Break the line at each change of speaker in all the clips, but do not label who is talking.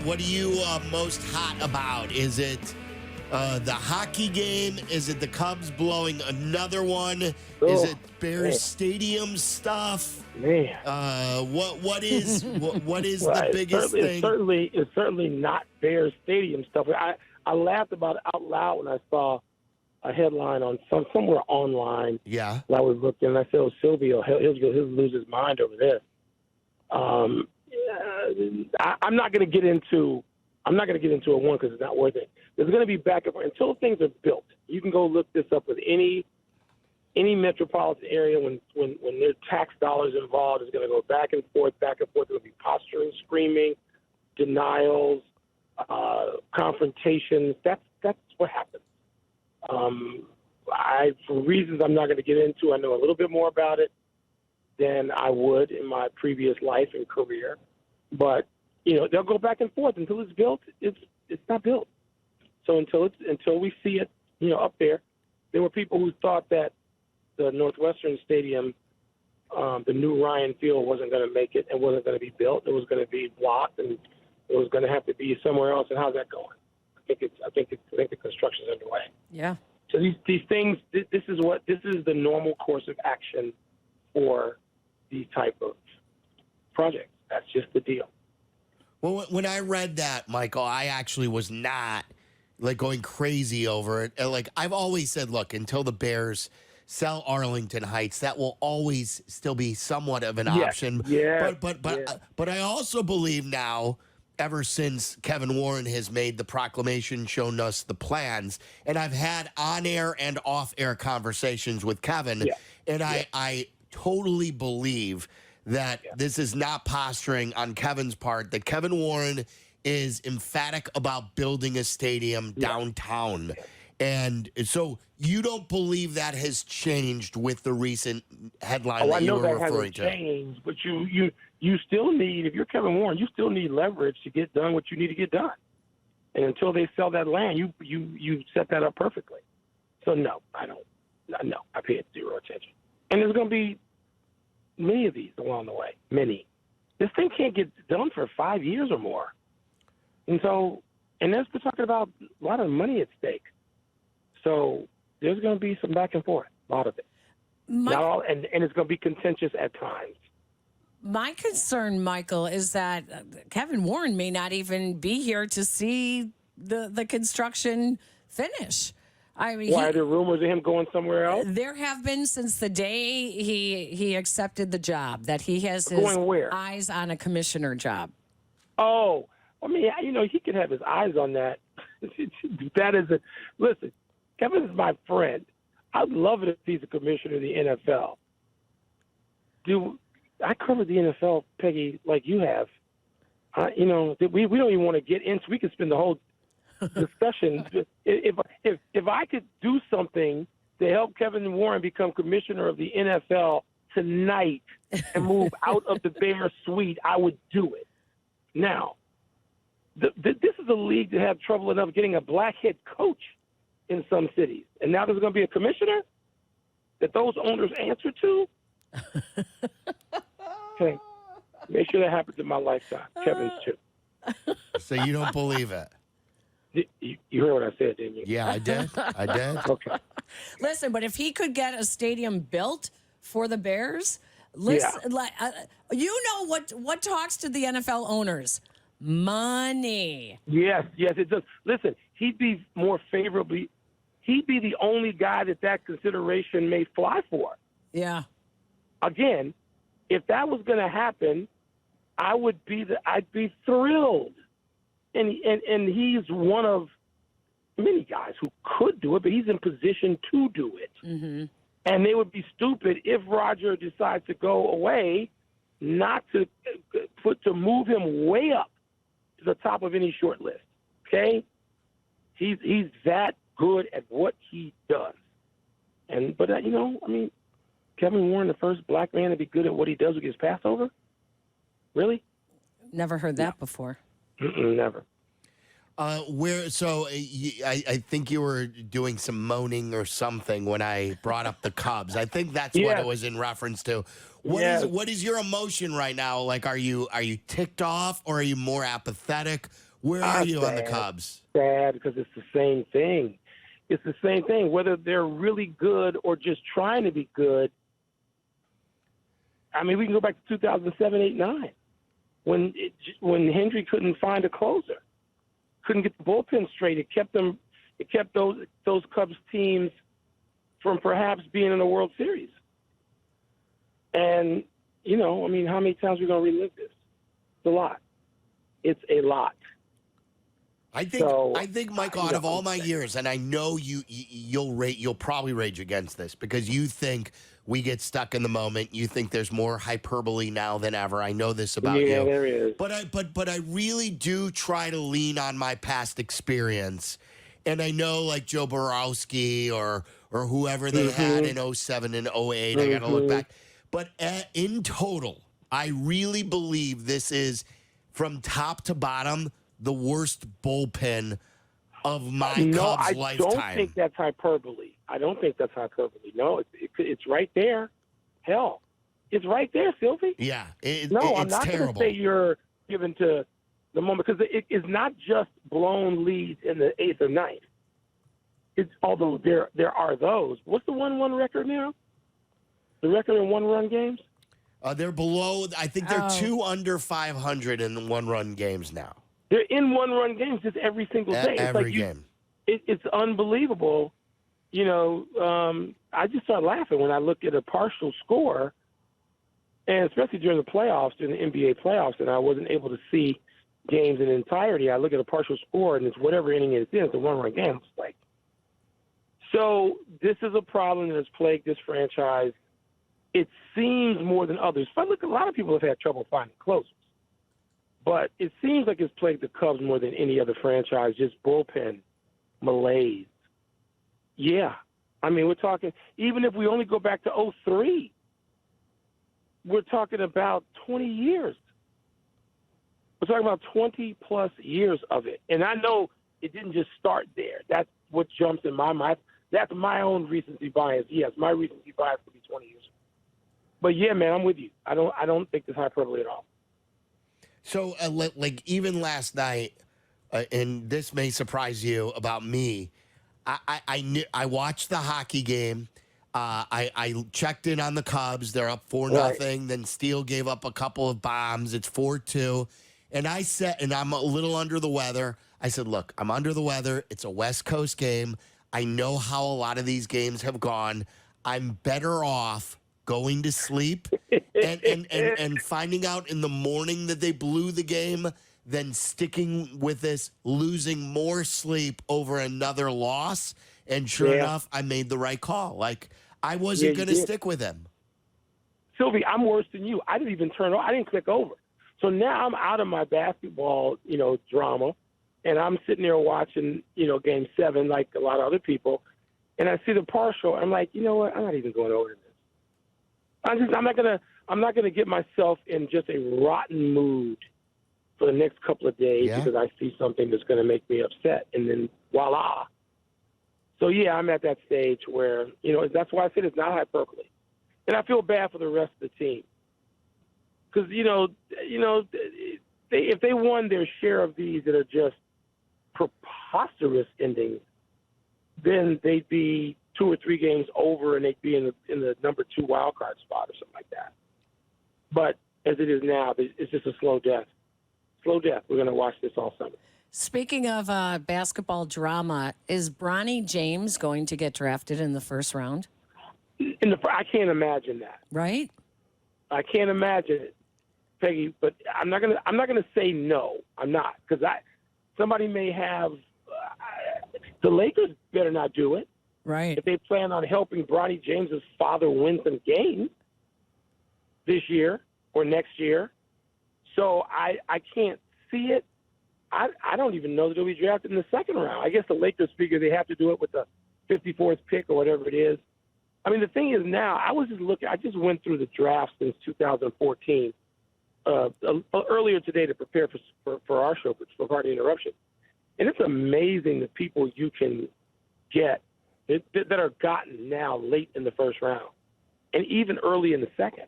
what are you most hot about? Is it the hockey game? Is it the Cubs blowing another one? Is it Bears Stadium stuff?
Man,
what is the biggest thing?
It's certainly not Bears Stadium stuff. I laughed about it out loud when I saw a headline on somewhere online.
Yeah,
and I was looking, and I said, "Oh, Silvio, he'll lose his mind over this." I'm not going to get into a one because it's not worth it. There's going to be back and forth until things are built. You can go look this up with any metropolitan area when there are tax dollars involved. It's going to go back and forth. There's going to be posturing, screaming, denials, confrontations. That's what happens. For reasons I'm not going to get into, I know a little bit more about it than I would in my previous life and career. But they'll go back and forth until it's built. It's not built. So until we see it, up there were people who thought that the Northwestern Stadium, the new Ryan Field, wasn't going to make it and wasn't going to be built. It was going to be blocked and it was going to have to be somewhere else. And how's that going? I think the construction's underway.
Yeah.
So these things, this is the normal course of action for these type of projects. That's just the deal.
Well, when I read that, Michael, I actually was not going crazy over it. Like I've always said, look, until the Bears sell Arlington Heights, that will always still be somewhat of an option.
Yeah.
But I also believe now, ever since Kevin Warren has made the proclamation, shown us the plans, and I've had on-air and off-air conversations with Kevin, and I totally believe that this is not posturing on Kevin's part, that Kevin Warren is emphatic about building a stadium downtown. And so you don't believe that has changed with the recent headline that you were referring to?
I know that hasn't changed, but you still need, if you're Kevin Warren, you still need leverage to get done what you need to get done. And until they sell that land, you set that up perfectly. So no, I don't. No, I pay it zero attention. And there's going to be many of these along the way. Many. This thing can't get done for 5 years or more. And so, we're talking about a lot of money at stake. So there's going to be some back and forth, a lot of it. Not all, and it's going to be contentious at times.
My concern, Michael, is that Kevin Warren may not even be here to see the construction finish. I mean,
why are there rumors of him going somewhere else?
There have been since the day he accepted the job, that he has his eyes on a commissioner job.
Oh, I mean, he could have his eyes on that. Listen, Kevin is my friend. I'd love it if he's a commissioner of the NFL. I covered the NFL, Peggy, like you have. We don't even want to get into. We could spend the whole discussion. If I could do something to help Kevin Warren become commissioner of the NFL tonight and move out of the Bears suite, I would do it. Now, this is a league that have trouble enough getting a black head coach in some cities, and now there's going to be a commissioner that those owners answer to. Okay, make sure that happens in my lifetime. Kevin's too.
So you don't believe it?
You heard what I said, didn't you?
Yeah, I did.
Okay.
Listen, but if he could get a stadium built for the Bears, listen, what talks to the NFL owners? Money.
Yes, it does. Listen, he'd be more favorably. He'd be the only guy that consideration may fly for.
Yeah.
Again, if that was going to happen, I'd be thrilled. And he's one of many guys who could do it, but he's in position to do it.
Mm-hmm.
And they would be stupid if Roger decides to go away, not to move him way up to the top of any short list. Okay, he's that good at what he does. But Kevin Warren, the first black man to be good at what he does, who gets passed over. Really?
Never heard that before.
Never.
I think you were doing some moaning or something when I brought up the Cubs. I think that's what it was in reference to. What is your emotion right now? Like, are you ticked off or are you more apathetic? Where are you on the Cubs?
Sad because it's the same thing. It's the same thing. Whether they're really good or just trying to be good. I mean, we can go back to 2007, 8, 9, when Hendry couldn't find a closer, couldn't get the bullpen straight. It kept those Cubs teams from perhaps being in the World Series. And I mean, how many times are we going to relive this? It's a lot. It's a lot.
I think, Mike, out of all my years, and I know you'll probably rage against this because you think we get stuck in the moment. You think there's more hyperbole now than ever. I know this about you.
Yeah, there is.
But I really do try to lean on my past experience. And I know like Joe Borowski or whoever they had in 07 and 08. I got to look back. But in total, I really believe this is from top to bottom the worst bullpen of my Cubs lifetime.
I don't think that's hyperbole. No, it's right there. Hell, it's right there, Silvy.
Yeah,
I'm
it's
not
terrible.
going to say you're given to the moment because it is not just blown leads in the 8th or 9th. Although there are those. What's the 1-1 record now? The record in one-run games?
They're below. I think they're 2 under 500 in one-run games now.
They're in one-run games just every single day.
Every game.
It's unbelievable. I just start laughing when I look at a partial score, and especially during the playoffs, during the NBA playoffs, and I wasn't able to see games in entirety. I look at a partial score, and it's whatever inning it's in. It's a one-run game. It's like, so this is a problem that has plagued this franchise. It seems more than others. But look, a lot of people have had trouble finding closers. But it seems like it's plagued the Cubs more than any other franchise, just bullpen malaise. Yeah. I mean, we're talking, even if we only go back to 2003, we're talking about 20 years. We're talking about 20-plus years of it. And I know it didn't just start there. That's what jumps in my mind. That's my own recency bias. Yes, my recency bias could be 20 years. But, yeah, man, I'm with you. I don't think there's hyperbole at all.
So, like, even last night, and this may surprise you about me, I watched the hockey game. I checked in on the Cubs. They're up 4-0. Right. Then Steele gave up a couple of bombs. It's 4-2. And I said, and I'm a little under the weather. I said, look, I'm under the weather. It's a West Coast game. I know how a lot of these games have gone. I'm better off going to sleep and finding out in the morning that they blew the game than sticking with this, losing more sleep over another loss. And sure enough, I made the right call. Like, I wasn't going to stick with him.
Silvy, I'm worse than you. I didn't even turn on. I didn't click over. So now I'm out of my basketball, drama, and I'm sitting there watching, Game 7 like a lot of other people, and I see the partial. I'm like, you know what? I'm not even going over to this. I'm not gonna get myself in just a rotten mood for the next couple of days because I see something that's going to make me upset, and then voila. So yeah, I'm at that stage where that's why I said it's not hyperbole, and I feel bad for the rest of the team because if they won their share of these that are just preposterous endings, then they'd be 2 or 3 games over and they'd be in the number 2 wild card spot or something like that. But as it is now, it's just a slow death. Slow death. We're going to watch this all summer.
Speaking of basketball drama, is Bronny James going to get drafted in the first round?
I can't imagine that.
Right?
I can't imagine it, Peggy. But I'm not gonna say no. I'm not because somebody may have. The Lakers better not do it.
Right.
If they plan on helping Bronny James's father win some games this year or next year. So I can't see it. I don't even know that he'll be drafted in the second round. I guess the Lakers figure they have to do it with the 54th pick or whatever it is. I mean, the thing is now, I just went through the draft since 2014 earlier today to prepare for our show, for Party Interruption. And it's amazing the people you can get that are gotten now late in the first round and even early in the second.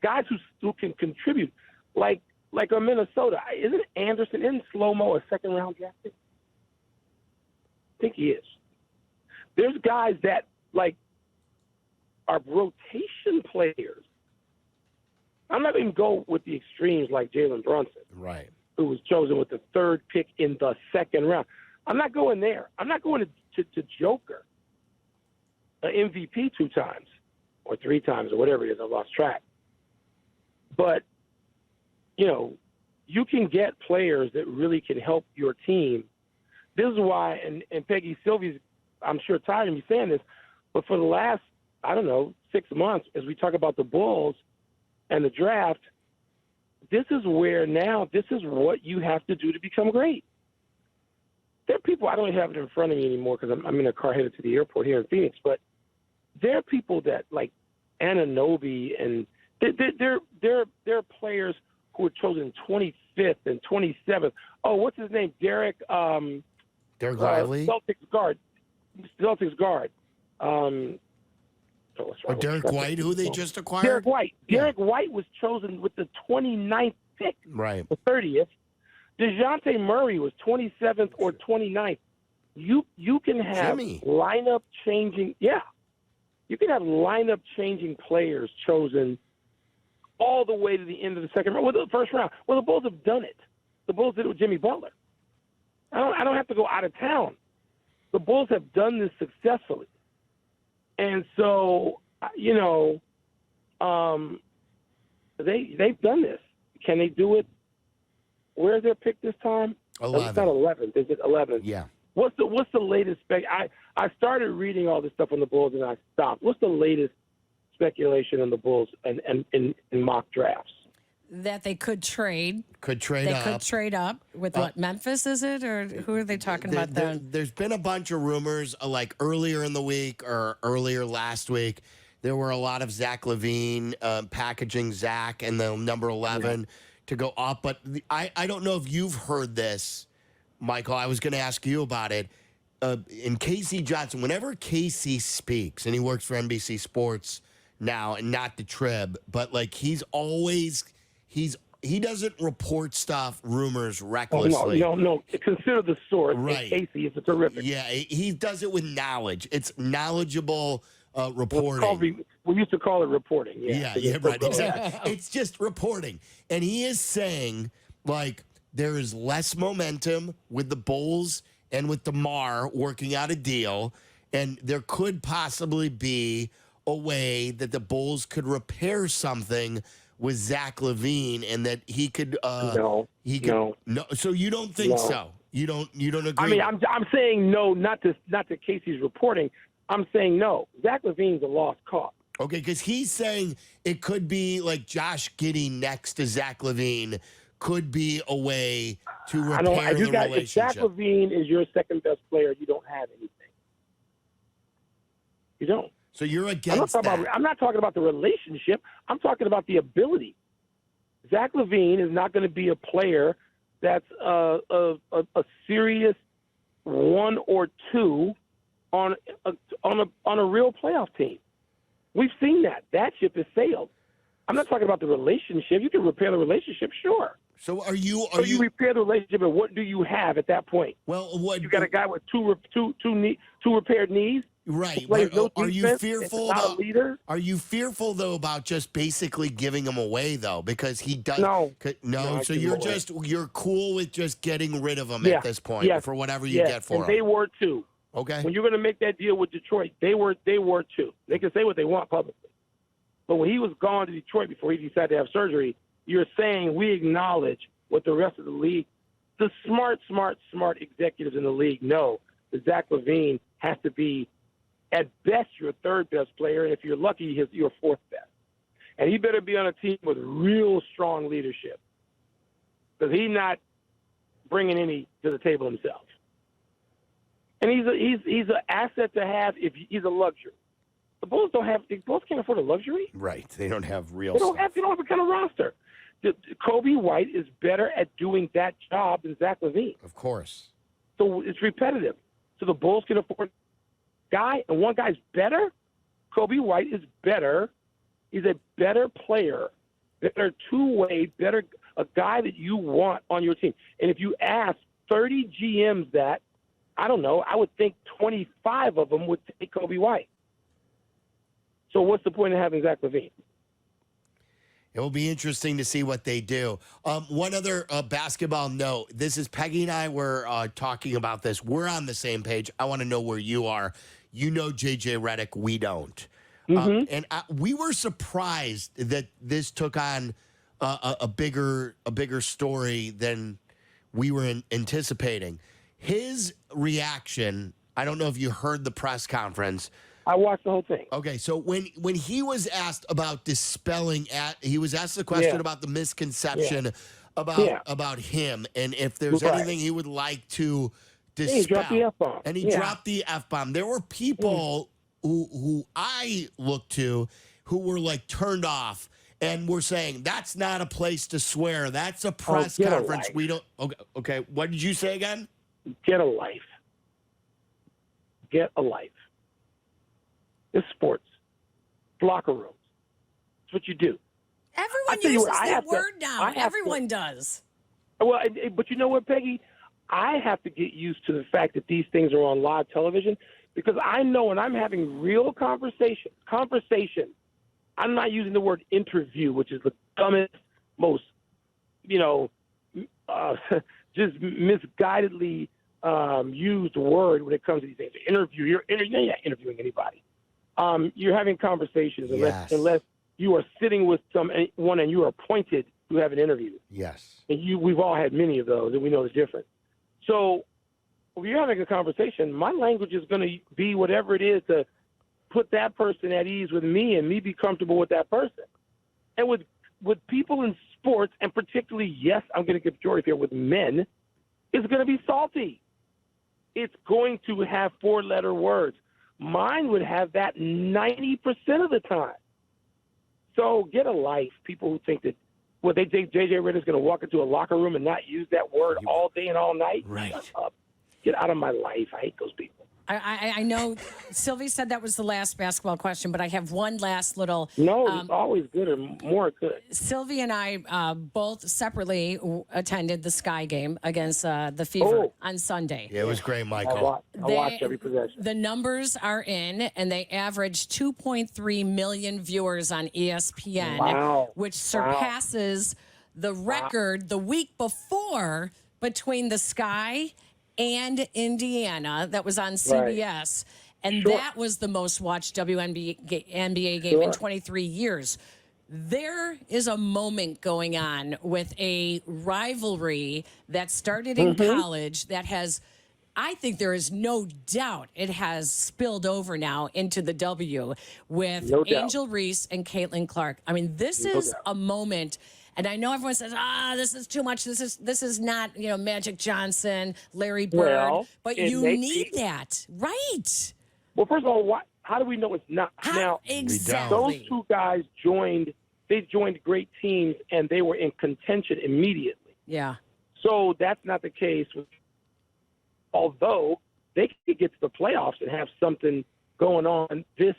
Guys who can contribute. Like like on Minnesota, isn't Anderson in slow-mo a second-round draft pick? I think he is. There's guys that, like, are rotation players. I'm not even go with the extremes like Jalen Brunson,
Right.
who was chosen with the 3rd pick in the 2nd round. I'm not going there. I'm not going to Joker, an MVP 2 times or 3 times or whatever it is. I lost track. But, you know, you can get players that really can help your team. This is why, and Peggy Sylvia's, I'm sure, tired of me saying this, but for the last, 6 months, as we talk about the Bulls and the draft, this is what you have to do to become great. There are people, I don't have it in front of me anymore because I'm in a car headed to the airport here in Phoenix, but there are people that, like Anunoby, and they're players who were chosen 25th and 27th. Oh, what's his name? Derek
Lively?
Celtics guard.
Derek White, who they just acquired?
Derek White.
Yeah.
Derek White was chosen with the 29th pick.
Right.
The 30th. DeJounte Murray was 27th or 29th. You can have lineup changing. Yeah. You can have lineup changing players chosen all the way to the end of the second round. Well, the first round. Well, the Bulls have done it. The Bulls did it with Jimmy Butler. I don't have to go out of town. The Bulls have done this successfully. And so, they've done this. Can they do it? Where's their pick this time?
11.
It's not 11th. Is it 11th?
Yeah.
What's the latest spec? I started reading all this stuff on the Bulls and I stopped. What's the latest speculation on the Bulls and in mock drafts?
That they could trade.
Could trade
up with what, Memphis, is it? Or who are they talking about then?
There's been a bunch of rumors, like earlier in the week or earlier last week. There were a lot of Zack LaVine packaging Zach and the number 11 to go up. But I don't know if you've heard this, Michael. I was going to ask you about it. In Casey Johnson, whenever Casey speaks, and he works for NBC Sports now and not the Trib, but like he doesn't report stuff, rumors recklessly.
No. Consider the source.
Right.
Casey is terrific.
Yeah, he does it with knowledge. It's knowledgeable reporting.
We used to call it reporting.
Yeah, right. Exactly. It's just reporting. And he is saying, like, there is less momentum with the Bulls and with DeMar working out a deal, and there could possibly be a way that the Bulls could repair something with Zach LaVine, and that he could. No. So you don't think so? You don't agree?
I mean, I'm saying no, not to Casey's reporting. I'm saying no. Zach LaVine's a lost cause.
Okay, because he's saying it could be like Josh Giddey next to Zach LaVine could be a way to repair the relationship.
If Zach LaVine is your second best player, you don't have anything. You don't.
So you're against that.
I'm not talking about the relationship. I'm talking about the ability. Zach LaVine is not going to be a player that's a serious 1 or 2 on a real playoff team. We've seen that. That ship has sailed. I'm not talking about the relationship. You can repair the relationship, sure.
So are you
repair the relationship, and what do you have at that point?
Well, what
you got a guy with two repaired knees.
Right.
Are you fearful about leader?
Are you fearful though about just basically giving him away though, because he does no. So you're cool with just getting rid of him at this point for whatever you get for him.
They were too.
Okay.
When you're going to make that deal with Detroit, they were too. They can say what they want publicly, but when he was gone to Detroit before he decided to have surgery, you're saying we acknowledge what the rest of the league, the smart executives in the league know that Zach LaVine has to be at best your third best player, and if you're lucky, he's your fourth best. And he better be on a team with real strong leadership, because he's not bringing any to the table himself. And he's an asset to have if he's a luxury. The Bulls can't afford a luxury.
Right. They don't have real.
They don't have a kind of roster. Kobe White is better at doing that job than Zach LaVine.
Of course.
So it's repetitive. So the Bulls can afford guy, and one guy's better. Kobe White is better. He's a better player, better two-way, better a guy that you want on your team. And if you ask 30 GMs that, I don't know, I would think 25 of them would take Kobe White. So what's the point of having Zach LaVine?
It will be interesting to see what they do. One other basketball note. This is Peggy and I were talking about this. We're on the same page. I want to know where you are. You know JJ Redick. We don't. And we were surprised that this took on a bigger story than we were anticipating. His reaction, I don't know if you heard the press conference.
I watched the whole thing.
Okay, so when he was asked about he was asked the question about the misconception about him and if there's anything he would like to dispel.
He dropped the F-bomb.
And he dropped the F-bomb. There were people who I looked to who were like turned off and were saying that's not a place to swear. That's a press conference. We don't. Okay. What did you say again?
Get a life. Get a life. It's sports. Locker rooms. It's what you do.
Everyone uses that word now. Everyone does.
Well, but you know what, Peggy? I have to get used to the fact that these things are on live television because I know when I'm having real conversation, I'm not using the word interview, which is the dumbest, most, just misguidedly used word when it comes to these things. Interview. You're not interviewing anybody. You're having conversations unless you are sitting with someone and you are appointed to have an interview.
Yes.
And we've all had many of those, and we know the difference. So if you're having a conversation, my language is going to be whatever it is to put that person at ease with me and me be comfortable with that person. And with people in sports, and particularly, yes, I'm going to give Jory here, with men, it's going to be salty. It's going to have four-letter words. Mine would have that 90% of the time. So get a life. People who think that, they think J.J. Redick's going to walk into a locker room and not use that word all day and all night?
Right.
Shut up. Get out of my life. I hate those people.
I know Silvy said that was the last basketball question, but I have one last little.
No, it's always good or more good.
Silvy and I both separately attended the Sky game against the Fever on Sunday.
Yeah, it was great, Michael.
I watched every possession.
The numbers are in, and they averaged 2.3 million viewers on ESPN, which surpasses the record the week before between the Sky and Indiana that was on CBS. And that was the most watched WNBA game in 23 years. There is a moment going on with a rivalry that started in college that has, I think there is no doubt it has spilled over now into the W with Angel Reese and Caitlin Clark. I mean, this is a moment. And I know everyone says, this is too much. This is not, Magic Johnson, Larry Bird. But you need that. Right.
Well, first of all, how do we know it's not? Now,
exactly.
Those two guys joined great teams, and they were in contention immediately.
Yeah.
So that's not the case. Although they could get to the playoffs and have something going on this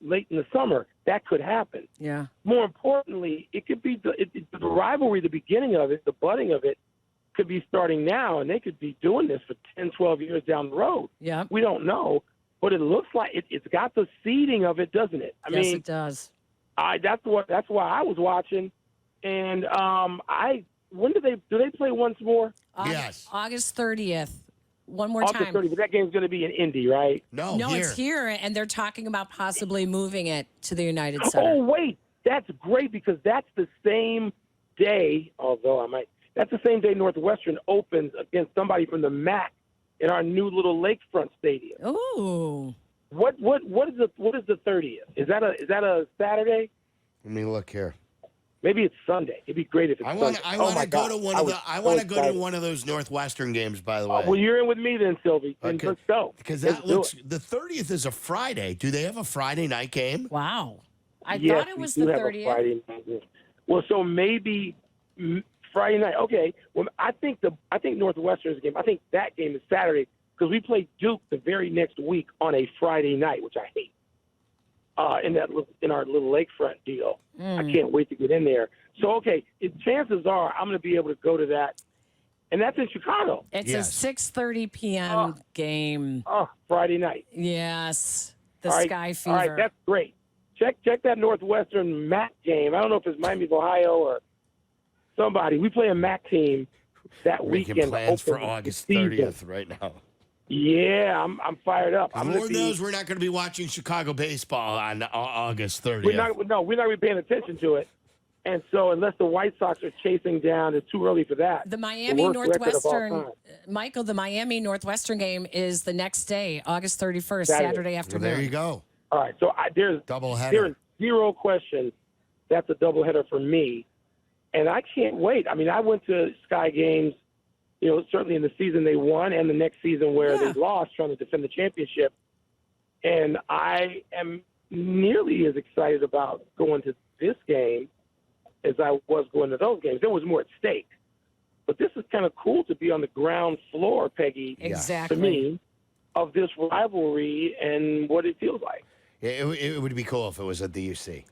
late in the summer, that could happen.
Yeah.
More importantly, it could be the rivalry, the beginning of it, the budding of it, could be starting now, and they could be doing this for 10, 12 years down the road.
Yeah.
We don't know, but it looks like it's got the seeding of it, doesn't it? I mean,
it does.
That's why I was watching, and when do they play once more?
Yes.
August 30th. One more
August
time.
30th, but that game's going to be in Indy, right?
No,
it's here, and they're talking about possibly moving it to the United Center.
Oh, wait. That's great because that's the same day, that's the same day Northwestern opens against somebody from the MAC in our new little lakefront stadium.
Ooh.
What is the 30th? Is that a Saturday?
Let me look here.
Maybe it's Sunday. It'd be great if it's Sunday.
I want to go to one of I want to go to one of those Northwestern games. By the way,
well, you're in with me then, Silvy. Let's go.
Because the 30th is a Friday. Do they have a Friday night game?
Wow, I thought it was the 30th.
Friday night. Well, so maybe Friday night. Okay. Well, I think Northwestern's game. I think that game is Saturday because we play Duke the very next week on a Friday night, which I hate. in our little lakefront deal. I can't wait to get in there. So, okay, chances are I'm going to be able to go to that. And that's in Chicago.
It's a 6:30 p.m. game.
Oh, Friday night.
Yes. The
All right,
Sky Fever.
All right, that's great. Check that Northwestern MAC game. I don't know if it's Miami of Ohio or somebody. We play a MAC team that weekend.
Making plans for
open the
August
season.
30th right now.
Yeah, I'm fired up.
Lord knows we're not going to be watching Chicago baseball on August 30th.
We're not going to be paying attention to it. And so unless the White Sox are chasing down, it's too early for that.
The Miami Northwestern, Michael, the Miami Northwestern game is the next day, August 31st, Saturday afternoon.
Well, there you go.
All right, so there's zero question that's a doubleheader for me. And I can't wait. I mean, I went to Sky games, certainly in the season they won and the next season where they lost trying to defend the championship. And I am nearly as excited about going to this game as I was going to those games. There was more at stake. But this is kind of cool to be on the ground floor, Peggy,
exactly.
to me, of this rivalry and what it feels like.
It would be cool if it was at the UC.